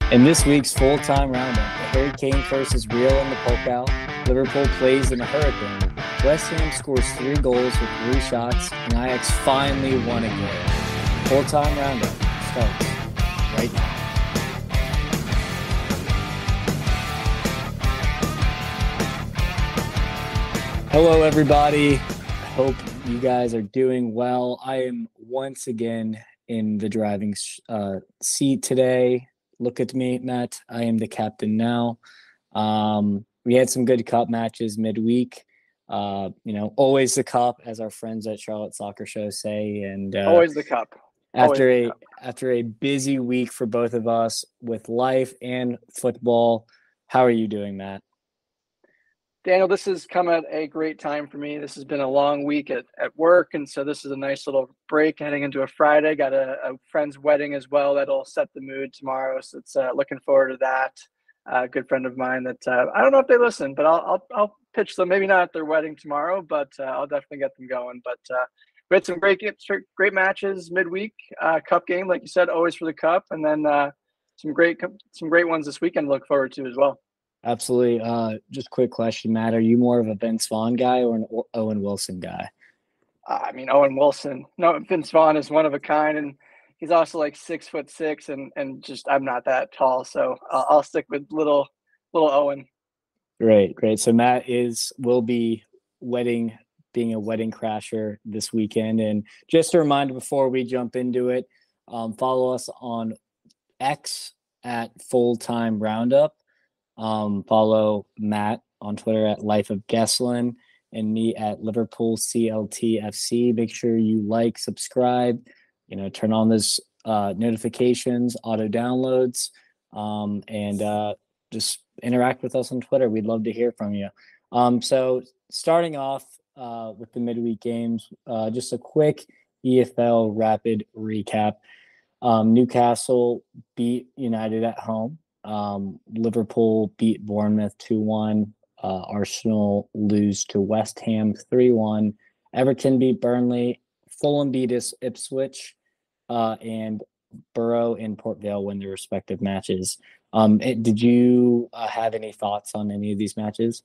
In this week's full-time roundup, the Hurricane versus Real in the Pokal. Liverpool plays in a hurricane. West Ham scores 3 goals with 3 shots, and Ajax finally won a game. Full-time roundup starts right now. Hello, everybody. I hope you guys are doing well. I am once again in the driving seat today. Look at me, Matt. I am the captain now. We had some good cup matches midweek. Always the cup, as our friends at Charlotte Soccer Show say. And always the cup. After a busy week for both of us with life and football, how are you doing, Matt? Daniel, this has come at a great time for me. This has been a long week at work, and so this is a nice little break heading into a Friday. Got a friend's wedding as well that'll set the mood tomorrow, so it's looking forward to that. A good friend of mine that I don't know if they listen, but I'll pitch them. Maybe not at their wedding tomorrow, but I'll definitely get them going. But we had some great matches midweek. Cup game, like you said, always for the cup, and then some great ones this weekend to look forward to as well. Absolutely. Just quick question, Matt. Are you more of a Vince Vaughn guy or an Owen Wilson guy? Owen Wilson. No, Vince Vaughn is one of a kind, and he's also like 6'6", and just I'm not that tall, so I'll stick with little Owen. Great. So Matt will be being a wedding crasher this weekend. And just a reminder before we jump into it, follow us on X at Full-Time Roundup. Follow Matt on Twitter at Life of Gesslin and me at Liverpool CLTFC. Make sure you like, subscribe, turn on those notifications, auto downloads, and just interact with us on Twitter. We'd love to hear from you. So starting off with the midweek games, just a quick EFL rapid recap. Newcastle beat United at home. Liverpool beat Bournemouth 2-1. Arsenal lose to West Ham 3-1. Everton beat Burnley. Fulham beat Ipswich. And Borough and Port Vale win their respective matches. Did you have any thoughts on any of these matches?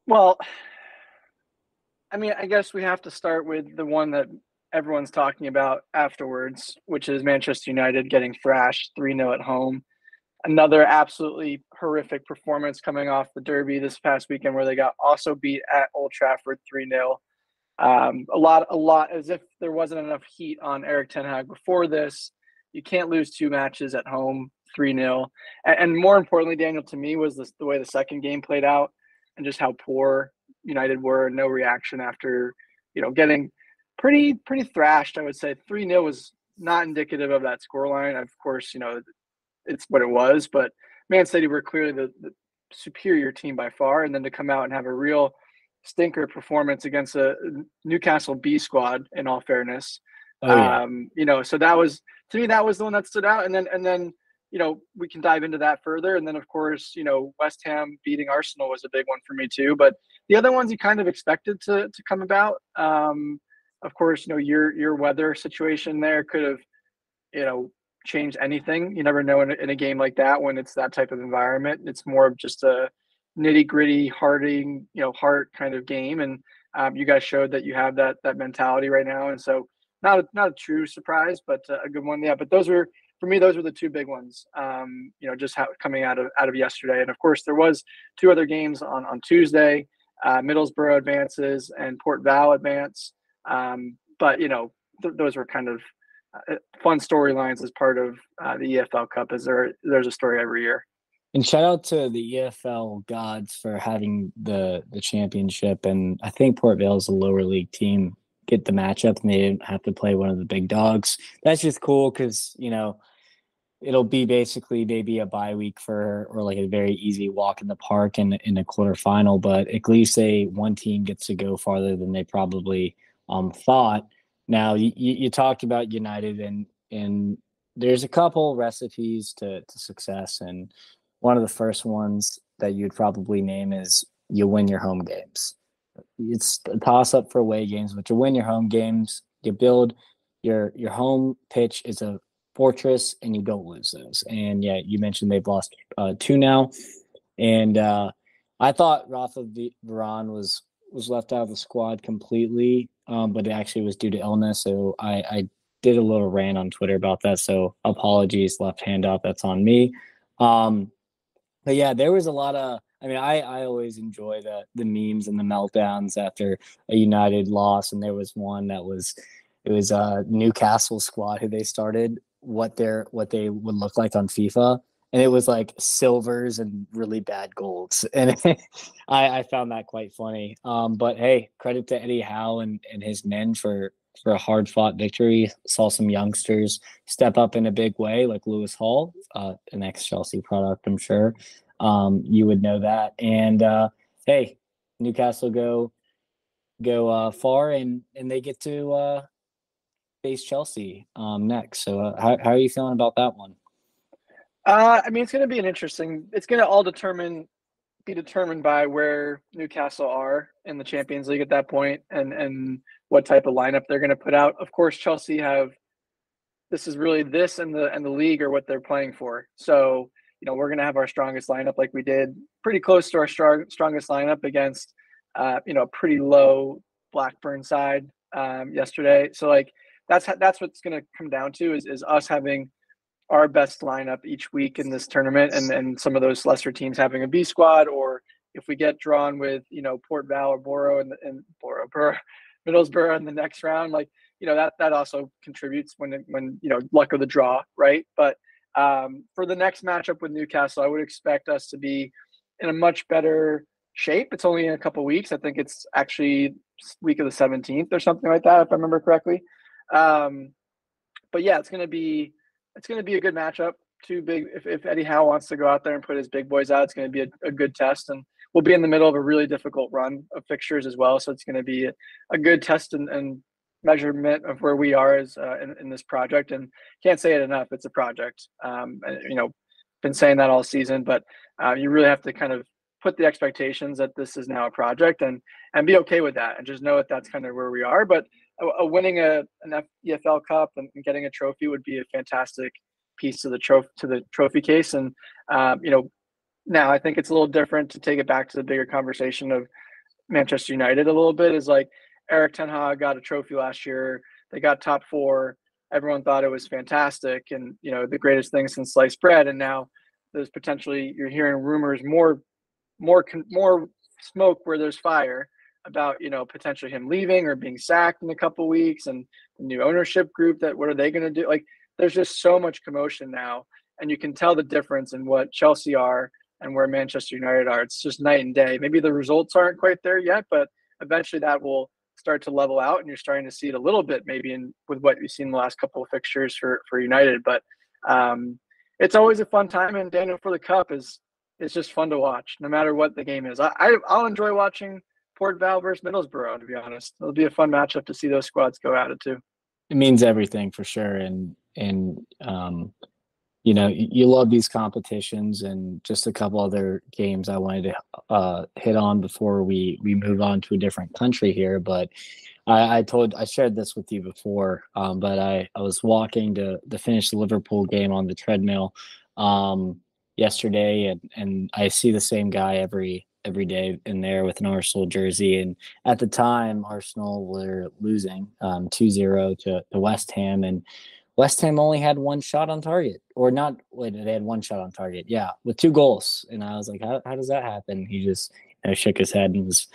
Well, I guess we have to start with the one that everyone's talking about afterwards, which is Manchester United getting thrashed 3-0 at home. Another absolutely horrific performance coming off the derby this past weekend, where they got also beat at Old Trafford 3-0. A lot as if there wasn't enough heat on Erik ten Hag before this. You can't lose 2 matches at home 3-0. And more importantly, Daniel, to me, was the way the second game played out and just how poor United were. No reaction after, getting pretty thrashed. I would say 3-0 was not indicative of that scoreline. Of course, it's what it was, but Man City were clearly the superior team by far. And then to come out and have a real stinker performance against a Newcastle B squad, in all fairness. Oh, yeah. So that was, to me, that was the one that stood out. And then we can dive into that further. And then, of course, West Ham beating Arsenal was a big one for me too. But the other ones you kind of expected to come about. Of course, your weather situation there could have, changed anything. You never know in a game like that when it's that type of environment. It's more of just a nitty-gritty, heart kind of game. And you guys showed that you have that mentality right now. And so not a true surprise, but a good one. Yeah, but those were the 2 big ones, just coming out of yesterday. And, of course, there was 2 other games on Tuesday. Middlesbrough advances and Port Vale advance. But those were kind of fun storylines as part of the EFL Cup, as there's a story every year. And shout out to the EFL gods for having the championship. And I think Port Vale is a lower league team get the matchup, and they didn't have to play one of the big dogs. That's just cool because it'll be basically maybe a bye week or like a very easy walk in the park in a quarterfinal, but at least one team gets to go farther than they probably thought. Now you talked about United, and there's a couple recipes to success, and one of the first ones that you'd probably name is you win your home games. It's a toss-up for away games, but you win your home games. You build your home pitch is a fortress, and you don't lose those. And yeah, you mentioned they've lost 2 now, and I thought Rafa Varane was left out of the squad completely, but it actually was due to illness. So I did a little rant on Twitter about that. So apologies, left hand up. That's on me. But yeah, there was a lot of. I mean, I always enjoy the memes and the meltdowns after a United loss, and there was one that was it was a Newcastle squad who they started what they would look like on FIFA, and it was like silvers and really bad golds, and I found that quite funny. But hey, credit to Eddie Howe and his men for a hard fought victory. Saw some youngsters step up in a big way, like Lewis Hall, an ex Chelsea product, I'm sure. You would know that. And hey, Newcastle go far, and they get to face Chelsea next. So how are you feeling about that one? I mean, it's going to be it's going to all be determined by where Newcastle are in the Champions League at that point, and what type of lineup they're going to put out. Of course, Chelsea this is really this and the league are what they're playing for. So, we're going to have our strongest lineup like we did, pretty close to our strongest lineup against, a pretty low Blackburn side yesterday. So like that's what's going to come down to is us having our best lineup each week in this tournament, and some of those lesser teams having a B squad, or if we get drawn with Port Vale or Borough Middlesbrough in the next round, like that also contributes when luck of the draw, right? But for the next matchup with Newcastle, I would expect us to be in a much better shape. It's only in a couple weeks. I think it's actually week of the 17th or something like that, if I remember correctly. But yeah, it's gonna be a good matchup. Too big. If Eddie Howe wants to go out there and put his big boys out, it's going to be a good test. And we'll be in the middle of a really difficult run of fixtures as well. So it's going to be a good test and measurement of where we are as in this project. And can't say it enough. It's a project. Been saying that all season, but you really have to kind of put the expectations that this is now a project and be okay with that, and just know that that's kind of where we are. But winning an EFL Cup and getting a trophy would be a fantastic piece to the trophy case. And now I think it's a little different to take it back to the bigger conversation of Manchester United a little bit. Is like Eric Ten Hag got a trophy last year. They got top 4. Everyone thought it was fantastic and the greatest thing since sliced bread. And now there's potentially, you're hearing rumors, more smoke where there's fire about potentially him leaving or being sacked in a couple weeks, and the new ownership group, that what are they going to do? Like, there's just so much commotion now, and you can tell the difference in what Chelsea are and where Manchester United are. It's just night and day. Maybe the results aren't quite there yet, but eventually that will start to level out, and you're starting to see it a little bit maybe with what you've seen the last couple of fixtures for United. But it's always a fun time, and Daniel, for the Cup it's just fun to watch no matter what the game is. I'll enjoy watching Port Vale versus Middlesbrough, to be honest. It'll be a fun matchup to see those squads go at it too. It means everything for sure. And you love these competitions. And just a couple other games I wanted to hit on before we move on to a different country here. But I shared this with you before, but I was walking to finish the Liverpool game on the treadmill yesterday, and I see the same guy every day in there with an Arsenal jersey. And at the time, Arsenal were losing 2-0 to West Ham, and West Ham only had one shot on target, or not. Wait, they had one shot on target. Yeah, with 2 goals. And I was like, how does that happen? He just shook his head and was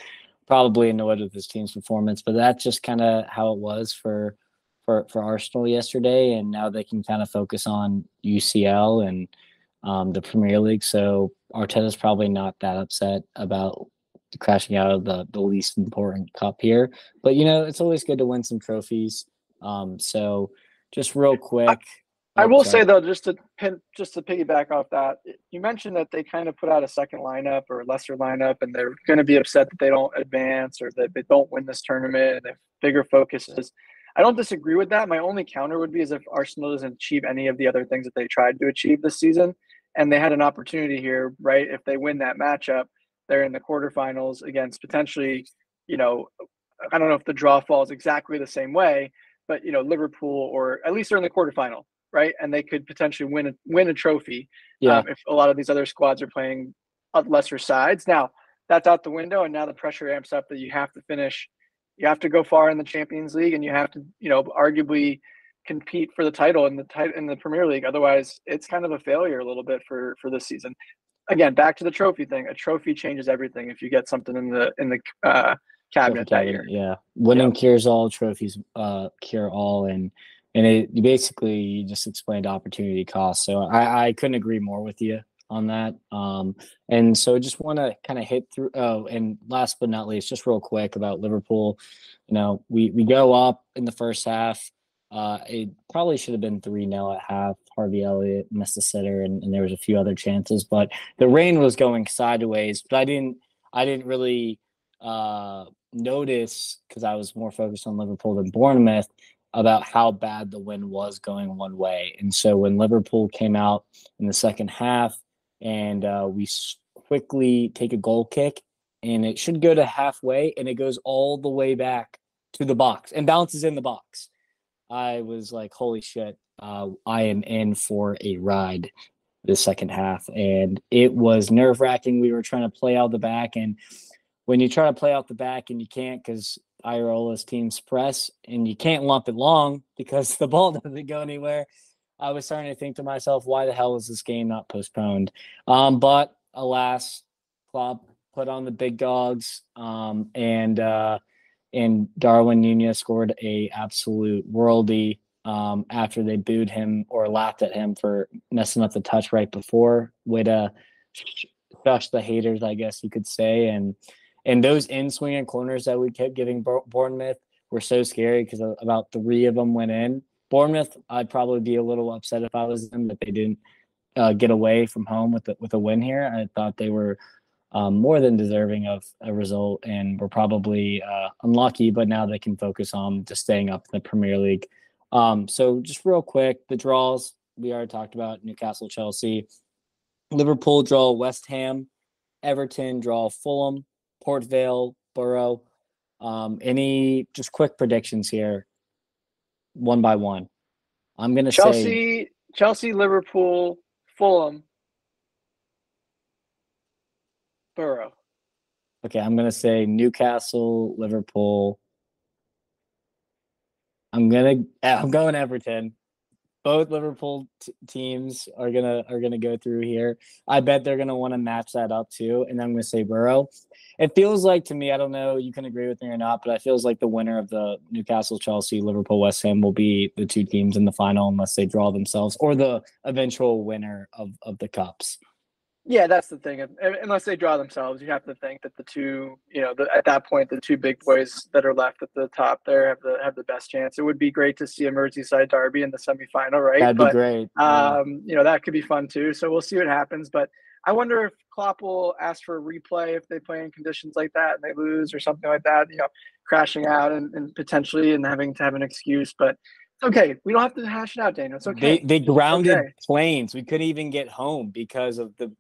probably annoyed with his team's performance. But that's just kind of how it was for Arsenal yesterday. And now they can kind of focus on UCL and the Premier League. So Arteta's probably not that upset about crashing out of the least important cup here. But, it's always good to win some trophies. So just real quick. I will say, though, just to piggyback off that, you mentioned that they kind of put out a second lineup or a lesser lineup, and they're going to be upset that they don't advance or that they don't win this tournament, and their bigger focus is. I don't disagree with that. My only counter would be is if Arsenal doesn't achieve any of the other things that they tried to achieve this season, and they had an opportunity here, right? If they win that matchup, they're in the quarterfinals against potentially, I don't know if the draw falls exactly the same way, but Liverpool, or at least they're in the quarterfinal. right? And they could potentially win a trophy. Yeah. If a lot of these other squads are playing lesser sides. Now that's out the window, and now the pressure amps up that you have to finish. You have to go far in the Champions League, and you have to, arguably compete for the title in the Premier League. Otherwise, it's kind of a failure a little bit for this season. Again, back to the trophy thing. A trophy changes everything if you get something in the cabinet that year. Yeah, winning cures all, trophies cure all, and it basically, you just explained opportunity cost. So I couldn't agree more with you on that. And so just want to kind of hit through. Oh, and last but not least, just real quick about Liverpool. We go up in the first half. It probably should have been 3-0 at half. Harvey Elliott missed a sitter, and there was a few other chances, but the rain was going sideways. But I didn't really notice, because I was more focused on Liverpool than Bournemouth, about how bad the wind was going one way. And so when Liverpool came out in the second half, and we quickly take a goal kick, and it should go to halfway, and it goes all the way back to the box and bounces in the box. I was like, holy shit, I am in for a ride this second half. And it was nerve-wracking. We were trying to play out the back, and when you try to play out the back and you can't, because Irola's teams press, and you can't lump it long because the ball doesn't go anywhere, I was starting to think to myself, why the hell is this game not postponed? But alas, Klopp put on the big dogs, and Darwin Nunez scored a absolute worldie after they booed him or laughed at him for messing up the touch right before. Way to shush the haters, I guess you could say. And those in-swinging corners that we kept giving Bournemouth were so scary, because about 3 of them went in. Bournemouth, I'd probably be a little upset if I was them that they didn't get away from home with a win here. I thought they were more than deserving of a result, and were probably unlucky, but now they can focus on just staying up in the Premier League. So just real quick, the draws, we already talked about: Newcastle, Chelsea, Liverpool draw West Ham, Everton draw Fulham, Port Vale, Borough. Any just quick predictions here, one by one? I'm going to say Chelsea, Liverpool, Fulham, Borough. Okay, I'm going to say Newcastle, Liverpool. I'm going Everton. Both Liverpool teams are gonna go through here. I bet they're gonna want to match that up too, and I'm gonna say Borough. It feels like to me, I don't know, you can agree with me or not, but it feels like the winner of the Newcastle, Chelsea, Liverpool, West Ham will be the 2 teams in the final, unless they draw themselves, or the eventual winner of the cups. Yeah, that's the thing. Unless they draw themselves, you have to think that the two, at that point, the 2 big boys that are left at the top there have the best chance. It would be great to see a Merseyside derby in the semifinal, right? That'd be great. That could be fun too. So we'll see what happens. But I wonder if Klopp will ask for a replay if they play in conditions like that and they lose or something like that. Crashing out and potentially and having to have an excuse, but. Okay, we don't have to hash it out, Daniel. It's okay. They grounded planes. We couldn't even get home because of the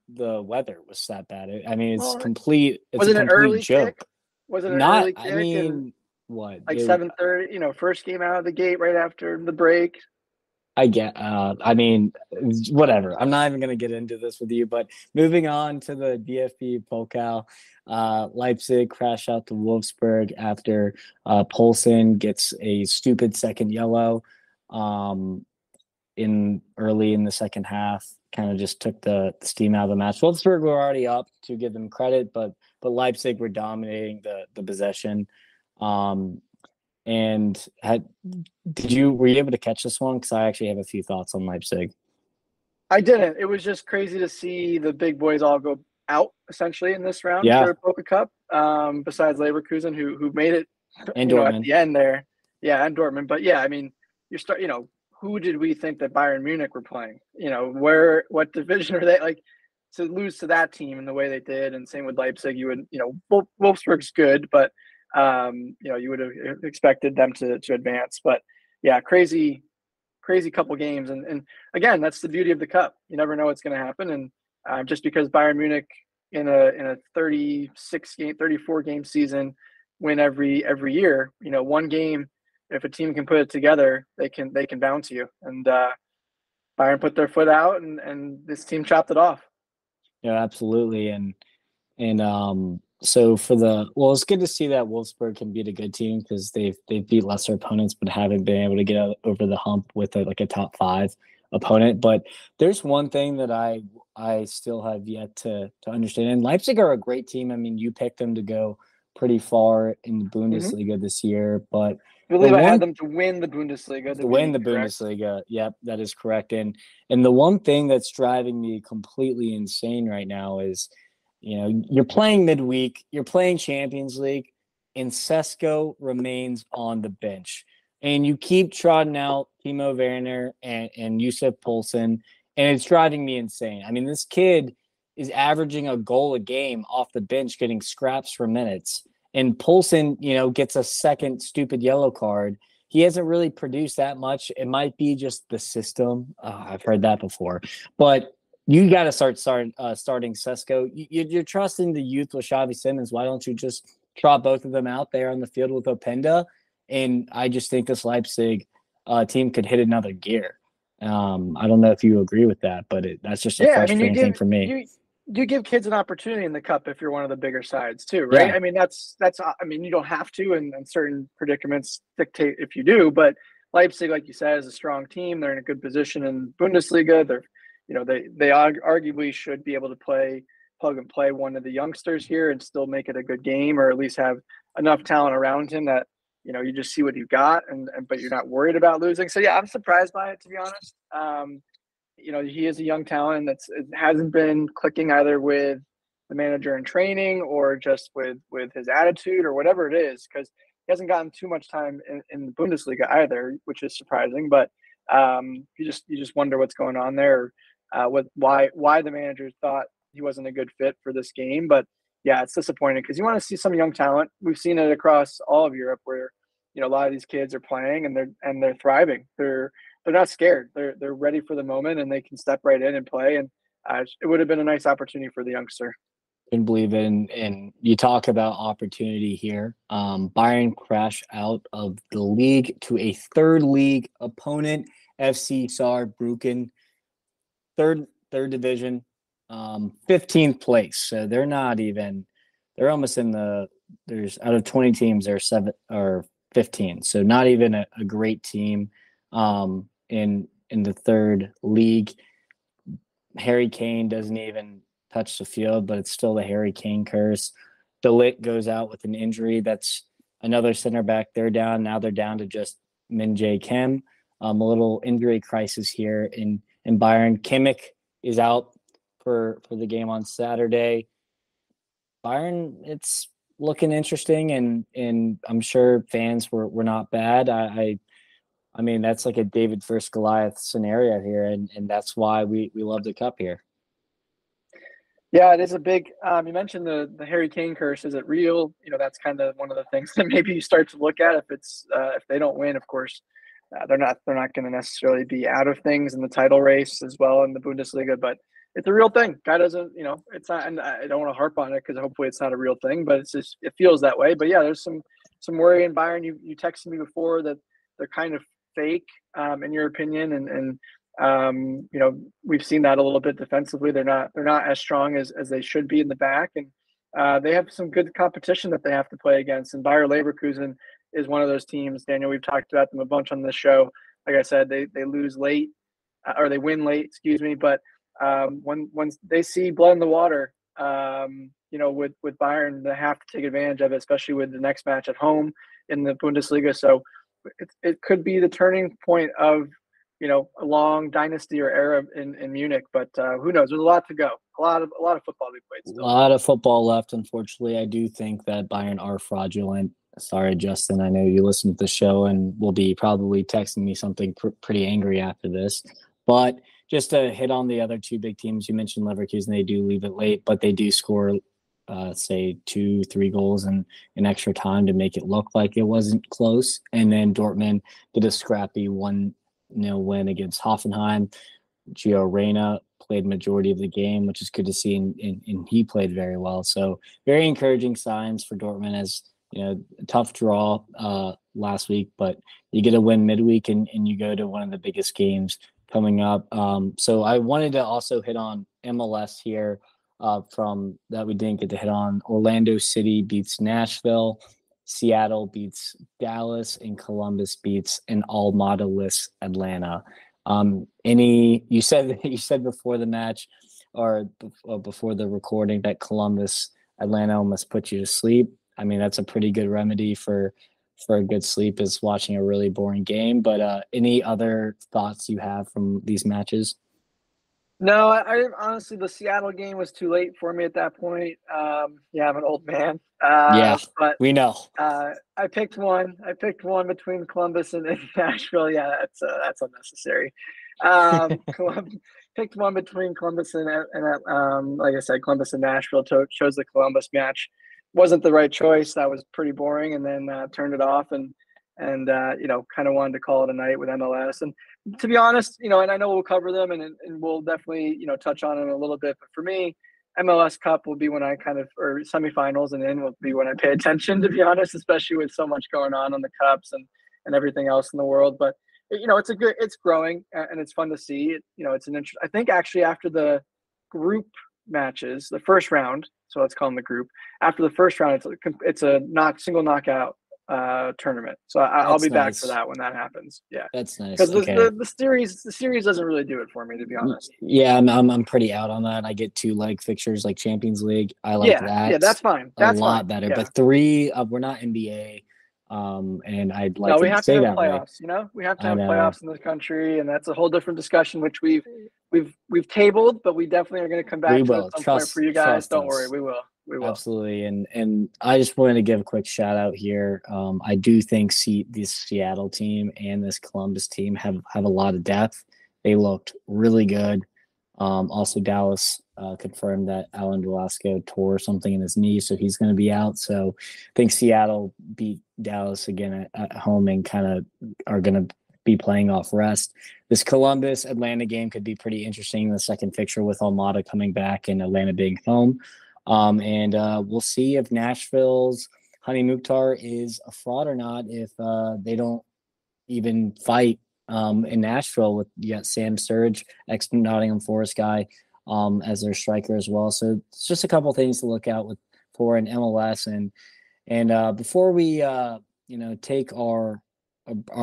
weather was that bad. I mean, it's complete. It's was it a complete an early joke. Kick? Was it an early kick? I mean, what? Like 7:30? First game out of the gate right after the break. I get. I mean, whatever. I'm not even going to get into this with you. But moving on to the DFB Pokal, Leipzig crash out to Wolfsburg after Poulsen gets a stupid second yellow in the second half. Kind of just took the steam out of the match. Wolfsburg were already up, to give them credit, but Leipzig were dominating the possession. And were you able to catch this one? Because I actually have a few thoughts on Leipzig. I didn't. It was just crazy to see the big boys all go out essentially in this round for Pokal Cup. Besides Leverkusen, who made it, and Dortmund at the end there, and Dortmund. But I mean, who did we think that Bayern Munich were playing? What division are they like? To lose to that team in the way they did, and same with Leipzig, you would, Wolfsburg's good, but. You would have expected them to advance, but crazy couple games, and again, that's the beauty of the cup. You never know what's going to happen, and just because Bayern Munich in a 34 game season win every year, one game, if a team can put it together, they can bounce you, and Bayern put their foot out, and this team chopped it off. Yeah, absolutely. And so it's good to see that Wolfsburg can beat a good team because they've beat lesser opponents but haven't been able to get over the hump with a top 5 opponent. But there's one thing that I still have yet to understand. And Leipzig are a great team. I mean, you picked them to go pretty far in the Bundesliga this year, but I believe I had them to win the Bundesliga. To win the Bundesliga. Yep, that is correct. And the one thing that's driving me completely insane right now is, you're playing midweek, you're playing Champions League, and Sesko remains on the bench. And you keep trotting out Timo Werner and Yusuf Poulsen, and it's driving me insane. I mean, this kid is averaging a goal a game off the bench, getting scraps for minutes. And Poulsen, gets a second stupid yellow card. He hasn't really produced that much. It might be just the system. I've heard that before. But you got to starting Sesko. You're trusting the youth with Xavi Simons. Why don't you just trot both of them out there on the field with Openda? And I just think this Leipzig team could hit another gear. I don't know if you agree with that, but that's just a frustrating thing for me. You give kids an opportunity in the cup if you're one of the bigger sides too, right? Yeah. I mean, that's. I mean, you don't have to, and certain predicaments dictate if you do. But Leipzig, like you said, is a strong team. They're in a good position in Bundesliga. They arguably should be able to plug and play one of the youngsters here and still make it a good game, or at least have enough talent around him that you just see what you've got, but you're not worried about losing. So yeah, I'm surprised by it, to be honest. He is a young talent it hasn't been clicking either with the manager in training or just with his attitude or whatever it is, because he hasn't gotten too much time in the Bundesliga either, which is surprising. But you just wonder what's going on there, why the manager thought he wasn't a good fit for this game. But yeah, it's disappointing because you want to see some young talent. We've seen it across all of Europe where a lot of these kids are playing and they're thriving. They're not scared. They're ready for the moment and they can step right in and play. And it would have been a nice opportunity for the youngster. Couldn't believe it. And you talk about opportunity here. Bayern crash out of the league to a third league opponent, FC Saarbrücken, third division, 15th place. So they're almost there's out of 20 teams, there's 7 or 15. So not even a great team in the third league. Harry Kane doesn't even touch the field, but it's still the Harry Kane curse. De Ligt goes out with an injury. That's another center back. They're down. Now they're down to just Min-Jae Kim. A little injury crisis here in Bayern. Kimmich is out for the game on Saturday. Bayern, it's looking interesting, and I'm sure fans were not bad. I mean, that's like a David versus Goliath scenario here, and that's why we love the cup here. Yeah, it is a big. You mentioned the Harry Kane curse. Is it real? That's kind of one of the things that maybe you start to look at. If they don't win, of course, they're not going to necessarily be out of things in the title race as well in the Bundesliga. But it's a real thing. Guy doesn't, it's not. And I don't want to harp on it because hopefully it's not a real thing. But it feels that way. But yeah, there's some worry in Bayern. You texted me before that they're kind of fake, in your opinion, and we've seen that a little bit defensively. They're not as strong as they should be in the back, and they have some good competition that they have to play against. And Bayer Leverkusen is one of those teams. Daniel, we've talked about them a bunch on this show. Like I said, they lose late, or they win late, excuse me. But when they see blood in the water, with Bayern, they have to take advantage of it, especially with the next match at home in the Bundesliga. So it could be the turning point of a long dynasty or era in Munich, but who knows? There's a lot to go. A lot of football to be played still. A lot of football left, unfortunately. I do think that Bayern are fraudulent. Sorry, Justin. I know you listen to the show and will be probably texting me something pretty angry after this. But just to hit on the other two big teams, you mentioned Leverkusen. They do leave it late, but they do score, say, 2-3 goals in extra time to make it look like it wasn't close. And then Dortmund did a scrappy 1-0 win against Hoffenheim. Gio Reyna played majority of the game, which is good to see, and he played very well. So very encouraging signs for Dortmund. As tough draw last week, but you get a win midweek and you go to one of the biggest games coming up. So I wanted to also hit on MLS here from that we didn't get to hit on. Orlando City beats Nashville, Seattle beats Dallas, and Columbus beats an Almada-less Atlanta. You said before the match or before the recording that Columbus Atlanta almost put you to sleep. I mean, that's a pretty good remedy for a good sleep is watching a really boring game. But any other thoughts you have from these matches? No, I honestly, the Seattle game was too late for me at that point. Yeah, I'm an old man. Yeah, But we know. I picked one. I picked one between Columbus and Nashville. Yeah, that's unnecessary. Picked one between Columbus and like I said, Columbus and Nashville. Chose the Columbus match. Wasn't the right choice. That was pretty boring, and then turned it off and kind of wanted to call it a night with MLS. And to be honest, and I know we'll cover them and we'll definitely touch on them a little bit. But for me, MLS Cup will be when I or semifinals, and then will be when I pay attention, to be honest, especially with so much going on the cups and everything else in the world. But it's growing and it's fun to see. It's an interest. I think actually after the group matches, the first round, so let's call them the group. After the first round, it's a single knockout tournament. So I'll be back for that when that happens. Yeah, that's nice. Because the series doesn't really do it for me, to be honest. Yeah, I'm pretty out on that. I get 2 leg fixtures like Champions League. I like that. Yeah, that's fine. That's a lot fine. better. Yeah. But 3, we're not NBA. And I'd like we to have say to that have playoffs. way. We have to have playoffs in this country, and that's a whole different discussion, which we've tabled, but we definitely are going to come back to at some point for you guys. Don't worry, we will. We will. Absolutely. And I just wanted to give a quick shout out here. I do think this Seattle team and this Columbus team have a lot of depth. They looked really good. Also, Dallas confirmed that Alan Velasco tore something in his knee, so he's going to be out. So I think Seattle beat Dallas again at home and kind of are going to be playing off rest. This Columbus Atlanta game could be pretty interesting in the second fixture with Almada coming back and Atlanta being home. And we'll see if Nashville's Honey Mukhtar is a fraud or not if they don't even fight in Nashville. You got Sam Sturridge, ex-Nottingham Forest guy, as their striker as well. So it's just a couple things to look out for in MLS. And before we take our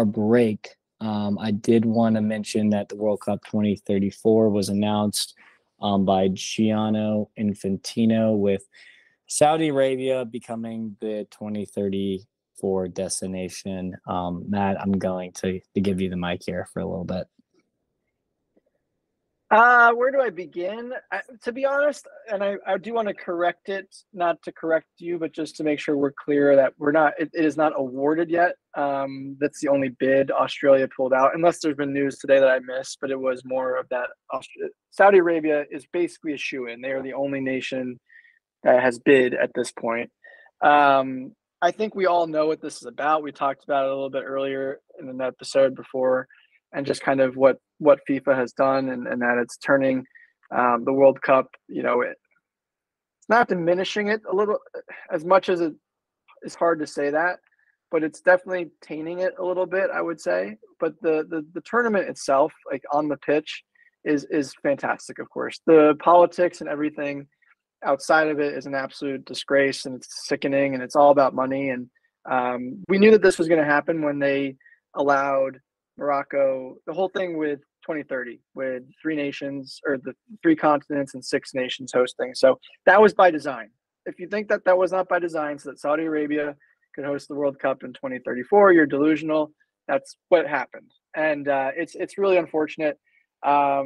break, I did want to mention that the World Cup 2034 was announced by Gianno Infantino, with Saudi Arabia becoming the 2034 destination. Matt, I'm going to give you the mic here for a little bit. Where do I begin? To be honest, and I do want to correct it, not to correct you, but just to make sure we're clear that it is not awarded yet. That's the only bid. Australia pulled out, unless there's been news today that I missed, but it was more of that. Saudi Arabia is basically a shoo-in. They are the only nation that has bid at this point. I think we all know what this is about. We talked about it a little bit earlier in an episode before, and just kind of what FIFA has done, and that it's turning the World Cup, it's not diminishing it a little, as much as it is hard to say that, but it's definitely tainting it a little bit, I would say. But the tournament itself, like on the pitch, is fantastic, of course. The politics and everything outside of it is an absolute disgrace, and it's sickening, and it's all about money. And we knew that this was going to happen when they allowed Morocco, the whole thing with 2030, with 3 nations, or the 3 continents and 6 nations hosting. So that was by design. If you think that was not by design, so that Saudi Arabia could host the World Cup in 2034, you're delusional. That's what happened. And it's really unfortunate. I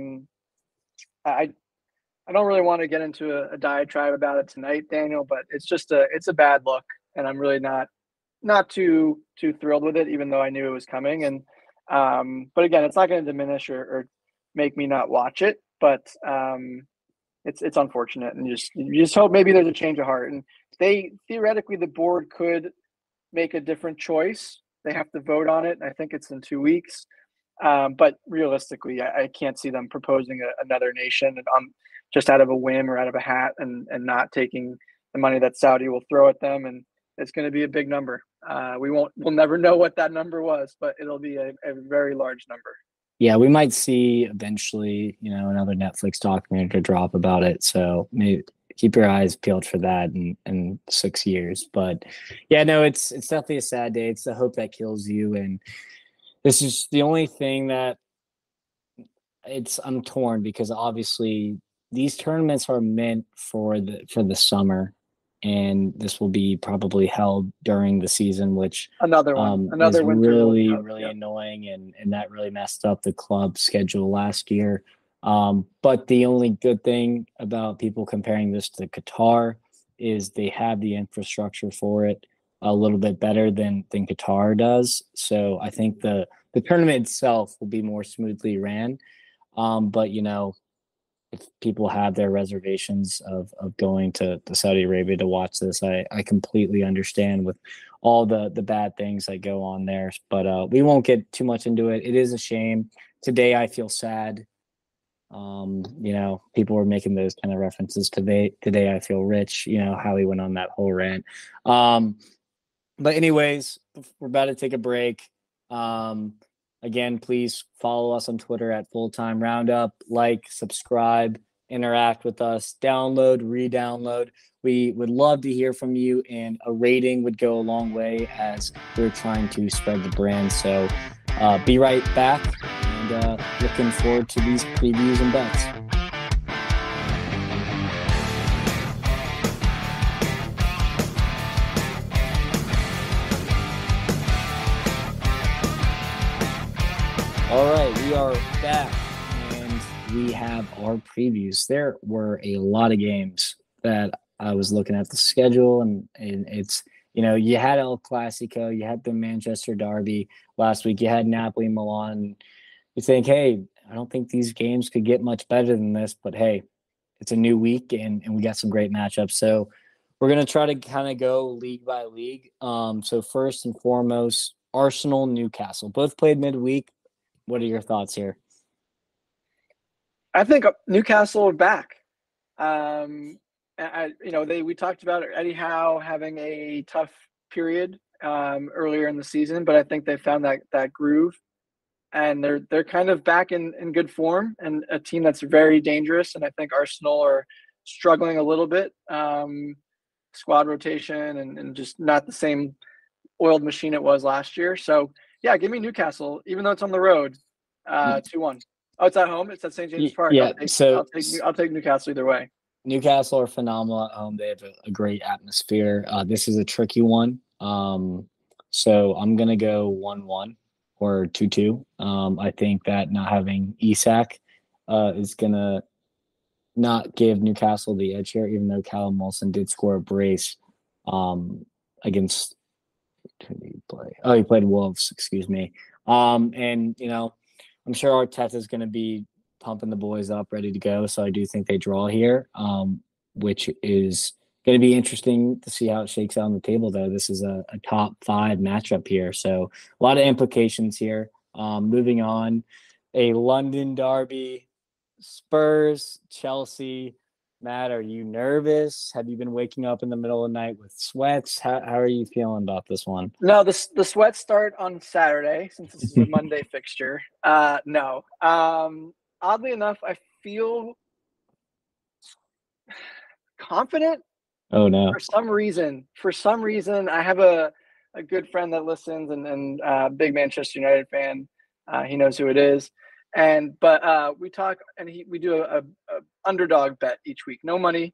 don't really want to get into a diatribe about it tonight, Daniel, but it's a bad look, and I'm really not too thrilled with it, even though I knew it was coming. And but again, it's not going to diminish or make me not watch it, but it's unfortunate, and you just hope maybe there's a change of heart. And theoretically, the board could make a different choice. They have to vote on it. I think it's in 2 weeks. But realistically, I can't see them proposing another nation just out of a whim or out of a hat, and not taking the money that Saudi will throw at them. And it's going to be a big number. We'll never know what that number was, but it'll be a very large number. Yeah, we might see eventually, another Netflix documentary drop about it. So maybe keep your eyes peeled for that in 6 years. But yeah, no, it's definitely a sad day. It's the hope that kills you. And this is the only thing that I'm torn because obviously these tournaments are meant for the summer, and this will be probably held during the season, which Another one, is another Winter World really Cup. really Yep. annoying, and that really messed up the club schedule last year. But the only good thing about people comparing this to Qatar is they have the infrastructure for it a little bit better than Qatar does. So I think the tournament itself will be more smoothly ran. But if people have their reservations of going to Saudi Arabia to watch this, I completely understand with all the bad things that go on there. But we won't get too much into it. It is a shame. Today I feel sad. People were making those kind of references today I feel rich, how he went on that whole rant. But anyways, we're about to take a break. Again, please follow us on Twitter at Fulltime Roundup. Like, subscribe, interact with us, download, re-download. We would love to hear from you, and a rating would go a long way as we're trying to spread the brand. So be right back, and looking forward to these previews and bets. All right, we are back, and we have our previews. There were a lot of games that I was looking at the schedule, and it's, you had El Clasico, you had the Manchester Derby last week, you had Napoli, Milan. You think, hey, I don't think these games could get much better than this, but hey, it's a new week, and we got some great matchups. So we're going to try to kind of go league by league. So first and foremost, Arsenal, Newcastle. Both played midweek. What are your thoughts here? I think Newcastle are back. We talked about Eddie Howe having a tough period earlier in the season, but I think they found that groove, and they're kind of back in good form, and a team that's very dangerous. And I think Arsenal are struggling a little bit, squad rotation, and just not the same oiled machine it was last year. So yeah, give me Newcastle, even though it's on the road. 2-1. Oh, it's at home. It's at St. James Park. Yeah. I'll take Newcastle either way. Newcastle are phenomenal at home. They have a great atmosphere. This is a tricky one. So I'm gonna go 1-1 or 2-2. I think that not having Isak is gonna not give Newcastle the edge here, even though Callum Wilson did score a brace against. Who did he play? Oh, he played Wolves. Excuse me. And I'm sure Arteta is going to be pumping the boys up, ready to go. So I do think they draw here, which is going to be interesting to see how it shakes out on the table, though. This is a top 5 matchup here. So a lot of implications here. Moving on, a London derby, Spurs, Chelsea. Matt, are you nervous? Have you been waking up in the middle of the night with sweats? How are you feeling about this one? No, the sweats start on Saturday since this is a Monday fixture. No. Oddly enough, I feel confident. Oh no! For some reason, I have a good friend that listens and big Manchester United fan. He knows who it is. But we talk, and we do a underdog bet each week. No money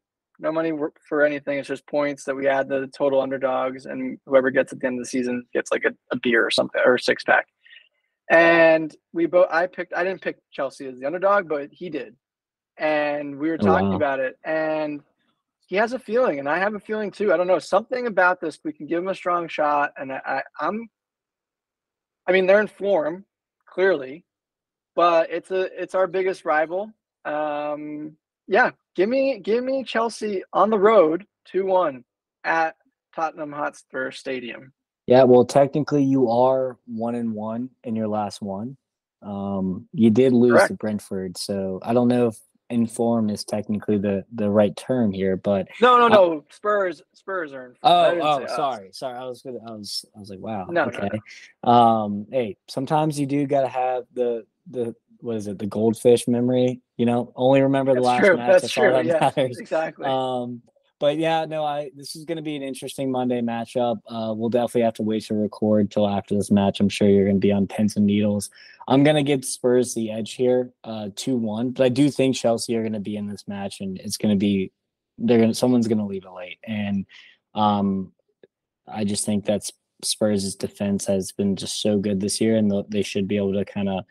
for anything. It's just points that we add the total underdogs, and whoever gets at the end of the season gets like a beer or something, or a 6-pack. And I didn't pick Chelsea as the underdog, but he did. And we were talking about it, and he has a feeling, and I have a feeling too. I don't know, something about this. We can give him a strong shot, and they're in form, clearly. But it's our biggest rival. Yeah, give me Chelsea on the road 2-1 at Tottenham Hotspur Stadium. Yeah, well, technically you are 1-1 in your last one. You did lose Correct. to Brentford, so I don't know if in form is technically the right term here, but no. Spurs are in form. Sorry. I was like, wow. No, okay. no. Hey, sometimes you do got to have the what is it, the goldfish memory? Only remember the That's last true. match. That's That's all true. that Yeah, matters. exactly. But yeah, no, this is going to be an interesting Monday matchup. We'll definitely have to wait to record till after this match. I'm sure you're going to be on pins and needles. I'm going to give Spurs the edge here, 2-1. But I do think Chelsea are going to be in this match, and it's going to be someone's going to leave it late. And I just think that Spurs' defense has been just so good this year, and they should be able to kind of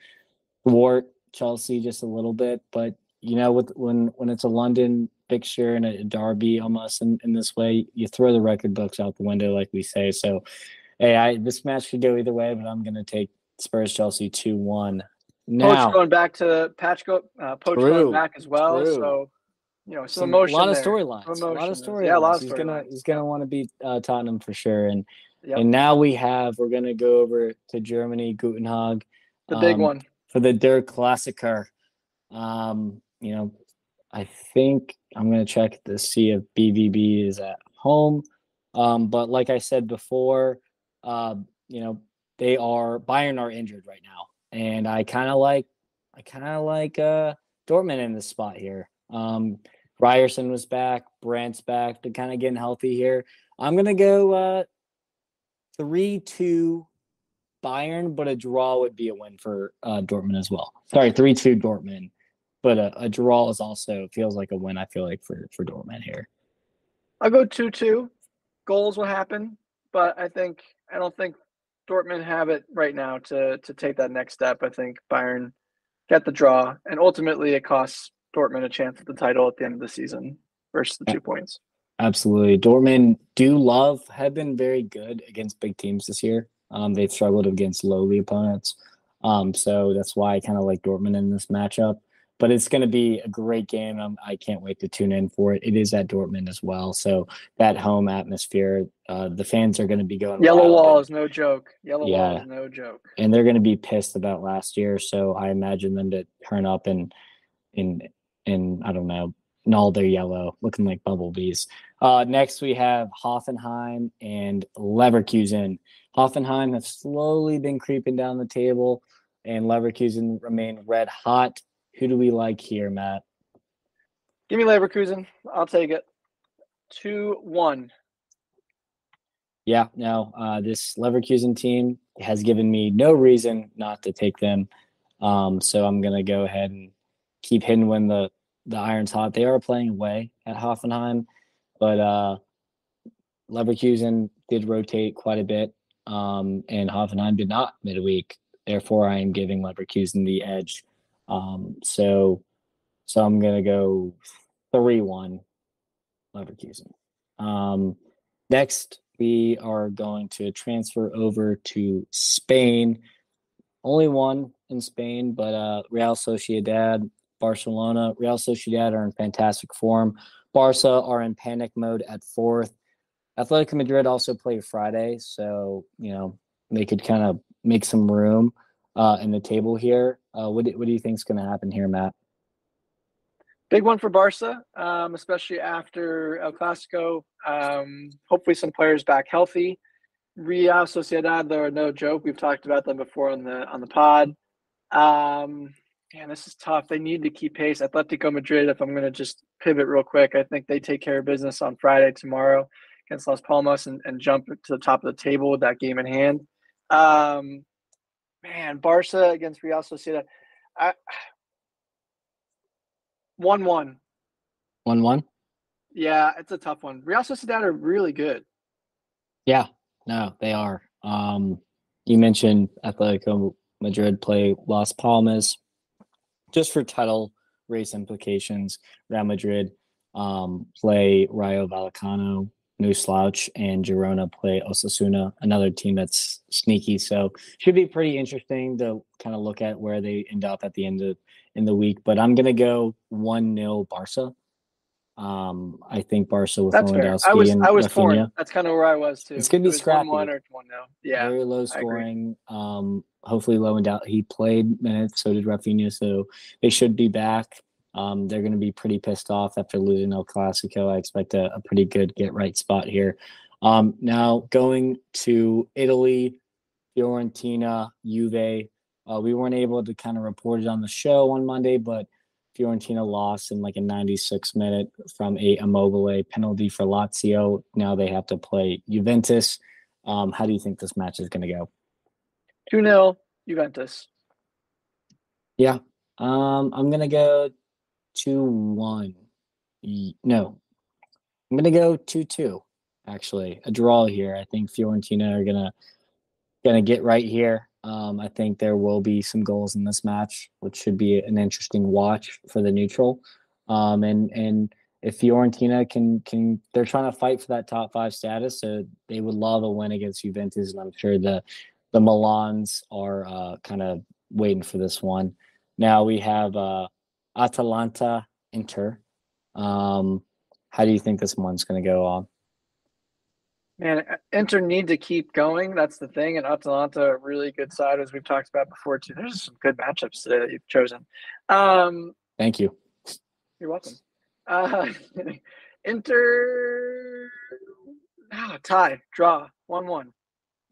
thwart Chelsea just a little bit. But when it's a London fixture and a derby almost in this way, you throw the record books out the window, like we say. So, hey, this match could go either way, but I'm going to take Spurs Chelsea 2-1. Now, Poach going back to Poach going back as well. True. So, some emotion. A lot of there. storylines. A lot of storylines. Yeah, a lot of storylines. He's gonna want to beat Tottenham for sure. And yep. and now we're gonna go over to Germany, Guten Tag, the big one for the Der Klassiker. I think I'm gonna check to see if BVB is at home. But like I said before, Bayern are injured right now, and I kind of like Dortmund in this spot here. Ryerson was back, Brandt's back. They're kind of getting healthy here. I'm gonna go 3-2 Bayern, but a draw would be a win for Dortmund as well. Sorry, 3-2 Dortmund, but a draw is also feels like a win. I feel like for Dortmund here. I'll go 2-2. Goals will happen, but I don't think Dortmund have it right now to take that next step. I think Bayern get the draw, and ultimately it costs Dortmund a chance at the title at the end of the season versus the 2 points. Absolutely. Dortmund have been very good against big teams this year. They've struggled against lowly opponents. So that's why I kind of like Dortmund in this matchup. But it's going to be a great game. I can't wait to tune in for it. It is at Dortmund as well. So that home atmosphere, the fans are going to be going Yellow wild. wall is no joke. Wall is no joke. And they're going to be pissed about last year. So I imagine them to turn up and I don't know, all their yellow, looking like bumblebees. Next, we have Hoffenheim and Leverkusen. Hoffenheim have slowly been creeping down the table, and Leverkusen remain red hot. Who do we like here, Matt? Give me Leverkusen. I'll take it. 2-1. Yeah, no, this Leverkusen team has given me no reason not to take them. So I'm going to go ahead and keep hitting when the iron's hot. They are playing away at Hoffenheim, but Leverkusen did rotate quite a bit, and Hoffenheim did not midweek. Therefore, I am giving Leverkusen the edge. So I'm going to go 3-1 Leverkusen. Next, we are going to transfer over to Spain. Only one in Spain, but Real Sociedad, Barcelona. Real Sociedad are in fantastic form. Barca are in panic mode at fourth. Atletico Madrid also play Friday, so they could kind of make some room in the table here. What do you think is going to happen here, Matt? Big one for Barca, especially after El Clasico. Hopefully some players back healthy. Real Sociedad, they're no joke. We've talked about them before on the pod. Man, this is tough. They need to keep pace. Atletico Madrid, if I'm going to just pivot real quick, I think they take care of business on Friday tomorrow against Las Palmas and jump to the top of the table with that game in hand. Man, Barca against Real Sociedad. 1-1. 1-1? Yeah, it's a tough one. Real Sociedad are really good. Yeah, no, they are. You mentioned Atletico Madrid play Las Palmas. Just for title race implications, Real Madrid play Rayo Vallecano, no slouch, and Girona play Osasuna, another team that's sneaky. So should be pretty interesting to kind of look at where they end up at the end of in the week. But I'm gonna go 1-0 Barca. I think Barca with Lewandowski and I was Rafinha. torn. That's kind of where I was too. It's gonna be scrappy. 1-1 or 1-0. Yeah, very low scoring. Hopefully Lewandowski. He played minutes, so did Rafinha. So they should be back. They're going to be pretty pissed off after losing El Clasico. I expect a pretty good get-right spot here. Now going to Italy, Fiorentina, Juve. We weren't able to kind of report it on the show on Monday, but Fiorentina lost in like a 96 minute from a Immobile penalty for Lazio. Now they have to play Juventus. How do you think this match is going to go? 2-0 Juventus. Yeah. I'm going to go 2-1. No, I'm going to go 2-2, actually. A draw here. I think Fiorentina are going to get right here. I think there will be some goals in this match, which should be an interesting watch for the neutral. And if Fiorentina can they're trying to fight for that top 5 status, so they would love a win against Juventus, and I'm sure the Milans are kind of waiting for this one. Now we have Atalanta Inter. How do you think this one's going to go on? Man, Inter need to keep going. That's the thing. And Atalanta, a really good side, as we've talked about before, too. There's some good matchups today that you've chosen. Thank you. You're welcome. Inter, tie, draw, 1-1.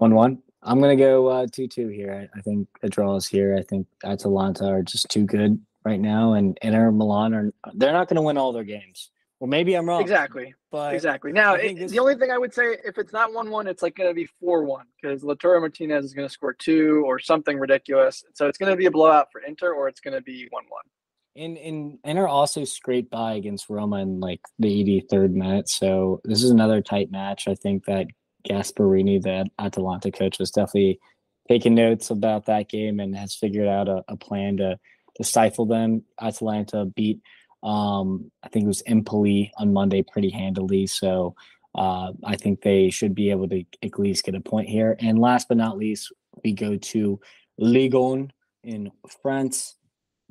1-1. I'm going to go 2-2 here. I think a draw is here. I think Atalanta are just too good right now, and Inter Milan they're not going to win all their games. Well, maybe I'm wrong. Exactly. But exactly. Now, the only thing I would say, if it's not 1-1, it's like going to be 4-1 because Lautaro Martinez is going to score 2 or something ridiculous. So it's going to be a blowout for Inter, or it's going to be 1-1. And Inter also scraped by against Roma in like the 83rd minute. So this is another tight match. I think that Gasparini, the Atalanta coach, was definitely taking notes about that game and has figured out a plan to stifle them. Atalanta beat I think it was Empoli on Monday pretty handily. So I think they should be able to at least get a point here. And last but not least, we go to Ligue 1 in France.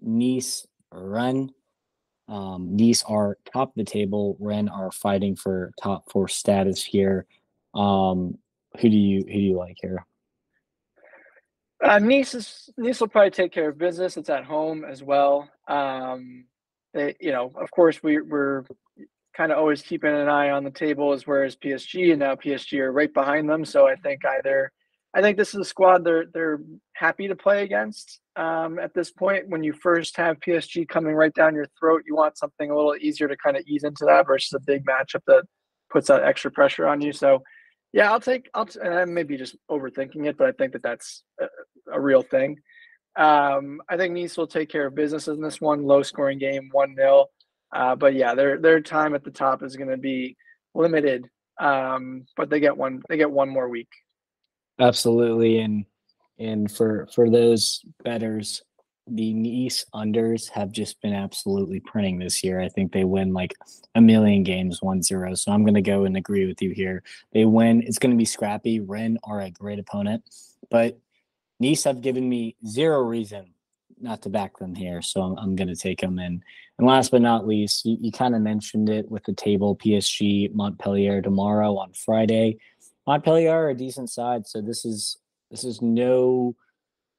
Nice, Rennes. Nice are top of the table. Rennes are fighting for top 4 status here. Who do you like here? Nice will probably take care of business. It's at home as well. Of course, we're kind of always keeping an eye on the table as whereas PSG, and now PSG are right behind them. So I think this is a squad they're happy to play against. At this point, when you first have PSG coming right down your throat, you want something a little easier to kind of ease into that versus a big matchup that puts that extra pressure on you. So yeah, and I may be just overthinking it, but I think that's a real thing. I think Nice will take care of business in this one, low scoring game, 1-0. But yeah, their time at the top is going to be limited. But they get one more week. Absolutely. And for those bettors, the Nice unders have just been absolutely printing this year. I think they win like a million games 1-0. So I'm going to go and agree with you here. They win. It's going to be scrappy. Rennes are a great opponent, but Nice have given me zero reason not to back them here. So I'm going to take them in. And last but not least, you kind of mentioned it with the table. PSG, Montpellier tomorrow on Friday. Montpellier are a decent side. So this is no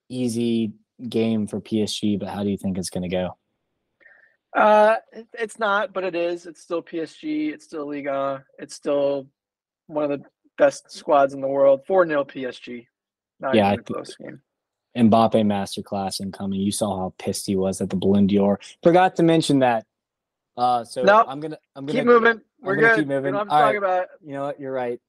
easy game for PSG, but how do you think it's going to go? It's not, but it is. It's still PSG. It's still Liga. It's still one of the best squads in the world. 4-0 PSG. Not even a close game. Mbappe masterclass incoming. You saw how pissed he was at the Ballon d'Or. Forgot to mention that. Nope. I'm gonna keep moving. We're good. Keep moving. We don't have to talk about it. You know what? You're right.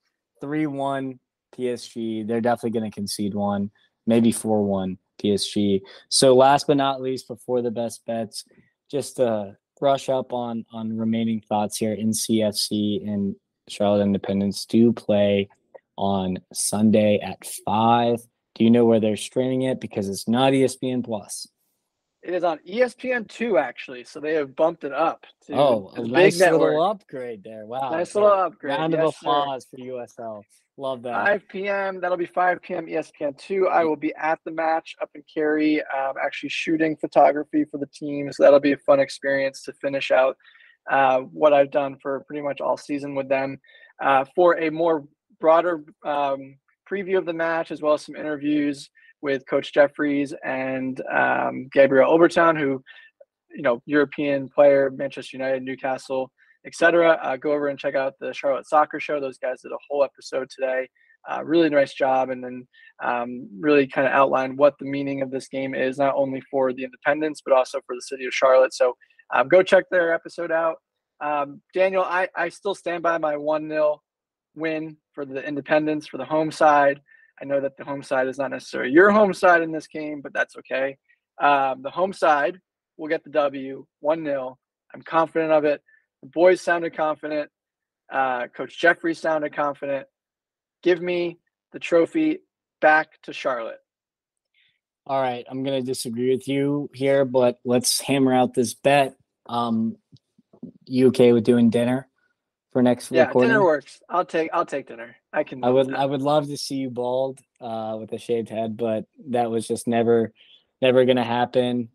3-1 PSG. They're definitely going to concede one, maybe 4-1 PSG. So last but not least, before the best bets, just to brush up on remaining thoughts here. In CFC and Charlotte Independence do play on Sunday at 5. Do you know where they're streaming it? Because it's not ESPN Plus. It is on ESPN2, actually. So they have bumped it up to a nice little upgrade there. Wow. Nice little upgrade. Round of applause for USL. Love that. 5 p.m. That'll be 5 p.m. ESPN2. I will be at the match up in Cary, actually shooting photography for the team. So that'll be a fun experience to finish out what I've done for pretty much all season with them. For a more broader preview of the match, as well as some interviews with Coach Jeffries and Gabriel Obertown, who, European player, Manchester United, Newcastle, etc. Go over and check out the Charlotte Soccer Show. Those guys did a whole episode today really nice job, and then really kind of outlined what the meaning of this game is, not only for the Independents, but also for the city of Charlotte. So go check their episode out. Daniel, I still stand by my 1-0 win for the Independents, for the home side. I know that the home side is not necessarily your home side in this game, but that's okay. The home side will get the W, 1-0. I'm confident of it. The boys sounded confident. Coach Jeffrey sounded confident. Give me the trophy back to Charlotte. All right, I'm going to disagree with you here, but let's hammer out this bet. You okay with doing dinner for next recording? Yeah, dinner works. I'll take dinner. I would love to see you bald with a shaved head, but that was just never going to happen.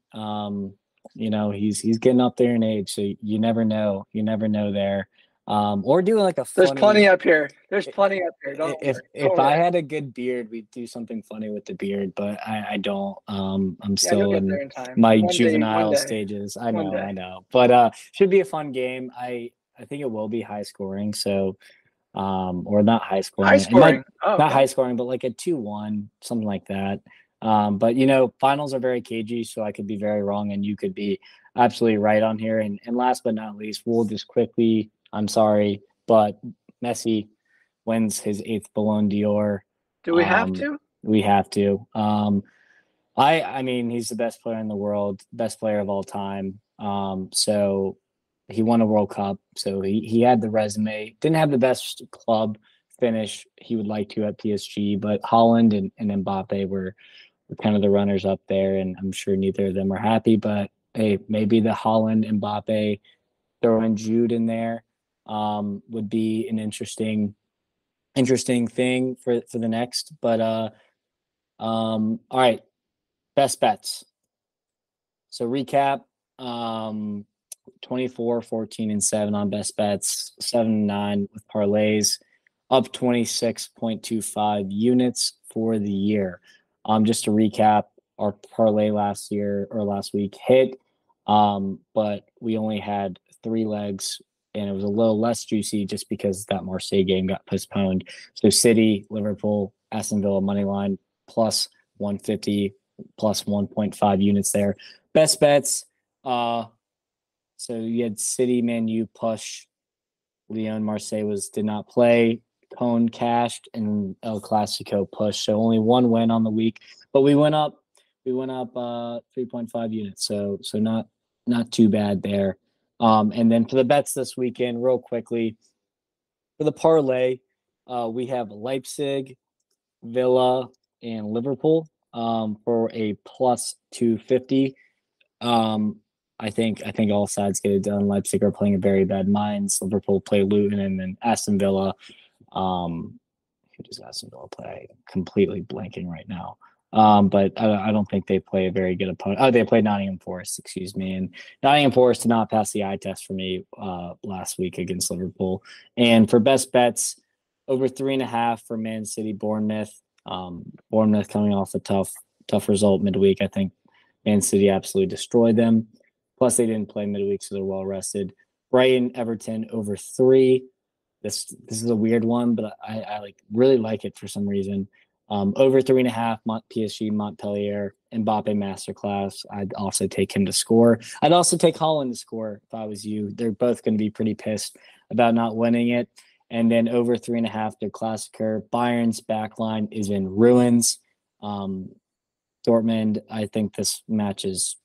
He's getting up there in age, so you never know. You never know there. Or do like a funny. There's plenty up here. If I had a good beard, we'd do something funny with the beard, but I don't. I'm still in my juvenile stages. I know. But should be a fun game. I think it will be high scoring. So, or not high scoring. Not high scoring, but like a 2-1, something like that. But finals are very cagey, so I could be very wrong, and you could be absolutely right on here. And last but not least, we'll just quickly. I'm sorry, but Messi wins his 8th Ballon d'Or. Do we have to? We have to. I mean, he's the best player in the world, best player of all time. So he won a World Cup. So he had the resume. Didn't have the best club finish he would like to at PSG, but Haaland and Mbappe were kind of the runners up there, and I'm sure neither of them are happy. But hey, maybe the Haaland, Mbappe, throwing Jude in there. Would be an interesting thing for the next. But all right, best bets. So recap, 24, 14, and 7 on best bets, 7-9 with parlays, up 26.25 units for the year. Just to recap, our parlay last week hit, but we only had 3 legs. And it was a little less juicy just because that Marseille game got postponed. So City, Liverpool, Aston Villa money line plus 150, plus 1.5 units there. Best bets. So you had City, Man U, push. Lyon, Marseille did not play. Cone cashed, and El Clasico push. So only 1 win on the week, but we went up 3.5 units. So not too bad there. And then for the bets this weekend, real quickly, for the parlay, we have Leipzig, Villa, and Liverpool for a plus 250. I think all sides get it done. Leipzig are playing a very bad Mainz. Liverpool play Luton, and then Aston Villa. Who does Aston Villa play? Completely blanking right now. But I don't think they play a very good opponent. Oh, they played Nottingham Forest, excuse me. And Nottingham Forest did not pass the eye test for me last week against Liverpool. And for best bets, over 3.5 for Man City, Bournemouth. Bournemouth coming off a tough result midweek. I think Man City absolutely destroyed them. Plus, they didn't play midweek, so they're well rested. Brighton, Everton over 3. This is a weird one, but I really like it for some reason. Over 3.5, PSG, Montpellier, Mbappe masterclass. I'd also take him to score. I'd also take Haaland to score if I was you. They're both going to be pretty pissed about not winning it. And then over 3.5, their Klassiker. Bayern's backline is in ruins. Dortmund, I think this match is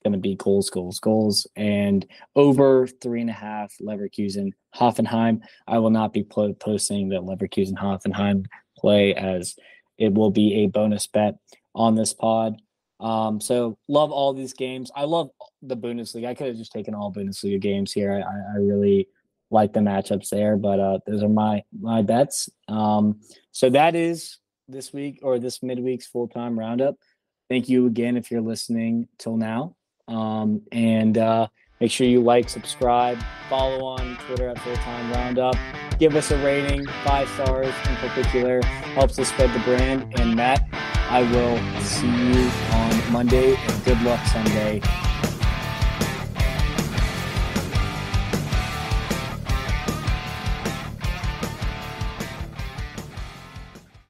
going to be goals. And over 3.5, Leverkusen, Hoffenheim. I will not be posting that Leverkusen, Hoffenheim play, as it will be a bonus bet on this pod. So love all these games. I love the Bundesliga. I could have just taken all Bundesliga games here. I really like the matchups there, but those are my bets. So that is this week, or this midweek's full-time roundup. Thank you again if you're listening till now. And make sure you like, subscribe, follow on Twitter at Full-Time Roundup. Give us a rating, 5 stars in particular. Helps us spread the brand. And Matt, I will see you on Monday, and good luck Sunday.